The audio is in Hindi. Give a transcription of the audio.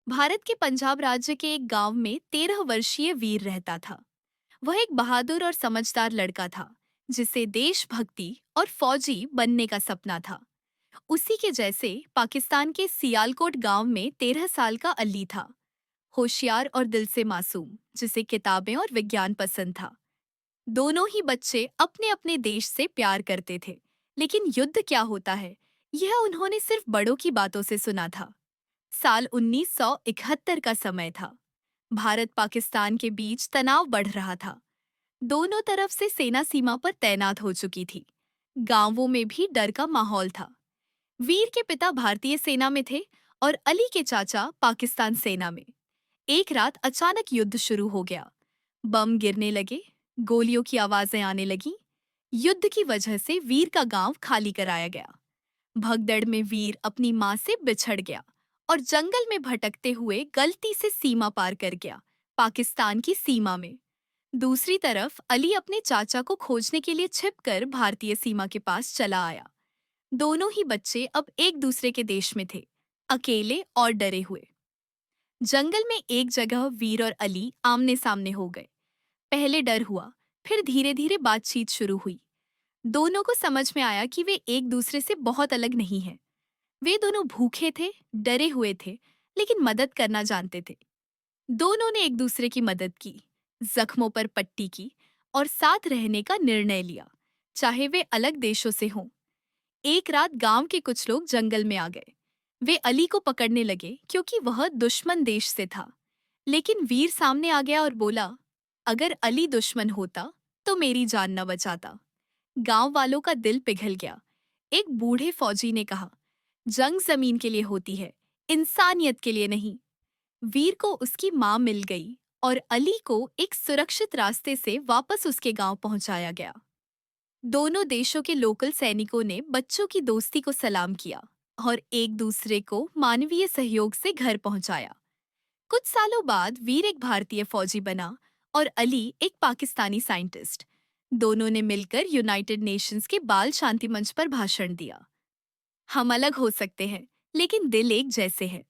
भारत के पंजाब राज्य के एक गांव में 13 वर्षीय वीर रहता था। वह एक बहादुर और समझदार लड़का था, जिसे देशभक्ति और फौजी बनने का सपना था। उसी के जैसे पाकिस्तान के सियालकोट गांव में 13 साल का अली था। होशियार और दिल से मासूम, जिसे किताबें और विज्ञान पसंद था। दोनों ही बच्चे अपने अपने देश से प्यार करते थे, लेकिन युद्ध क्या होता है, यह उन्होंने सिर्फ बड़ों की बातों से सुना था। साल 1971 का समय था। भारत पाकिस्तान के बीच तनाव बढ़ रहा था। दोनों तरफ से सेना सीमा पर तैनात हो चुकी थी। गांवों में भी डर का माहौल था। वीर के पिता भारतीय सेना में थे और अली के चाचा पाकिस्तान सेना में। एक रात अचानक युद्ध शुरू हो गया। बम गिरने लगे, गोलियों की आवाजें आने लगीं। युद्ध की वजह से वीर का गांव खाली कराया गया। भगदड़ में वीर अपनी मां से बिछड़ गया और जंगल में भटकते हुए गलती से सीमा पार कर गया, पाकिस्तान की सीमा में। दूसरी तरफ अली अपने चाचा को खोजने के लिए छिपकर भारतीय सीमा के पास चला आया। दोनों ही बच्चे अब एक दूसरे के देश में थे, अकेले और डरे हुए। जंगल में एक जगह वीर और अली आमने सामने हो गए। पहले डर हुआ, फिर धीरे धीरे बातचीत शुरू हुई। दोनों को समझ में आया कि वे एक दूसरे से बहुत अलग नहीं हैं। वे दोनों भूखे थे, डरे हुए थे, लेकिन मदद करना जानते थे। दोनों ने एक दूसरे की मदद की, जख्मों पर पट्टी की और साथ रहने का निर्णय लिया, चाहे वे अलग देशों से हों। एक रात गांव के कुछ लोग जंगल में आ गए। वे अली को पकड़ने लगे क्योंकि वह दुश्मन देश से था। लेकिन वीर सामने आ गया और बोला, अगर अली दुश्मन होता तो मेरी जान न बचाता। गांव वालों का दिल पिघल गया। एक बूढ़े फौजी ने कहा, जंग जमीन के लिए होती है, इंसानियत के लिए नहीं। वीर को उसकी मां मिल गई और अली को एक सुरक्षित रास्ते से वापस उसके गांव पहुंचाया गया। दोनों देशों के लोकल सैनिकों ने बच्चों की दोस्ती को सलाम किया और एक दूसरे को मानवीय सहयोग से घर पहुंचाया। कुछ सालों बाद वीर एक भारतीय फौजी बना और अली एक पाकिस्तानी साइंटिस्ट। दोनों ने मिलकर यूनाइटेड नेशंस के बाल शांति मंच पर भाषण दिया। हम अलग हो सकते हैं, लेकिन दिल एक जैसे हैं।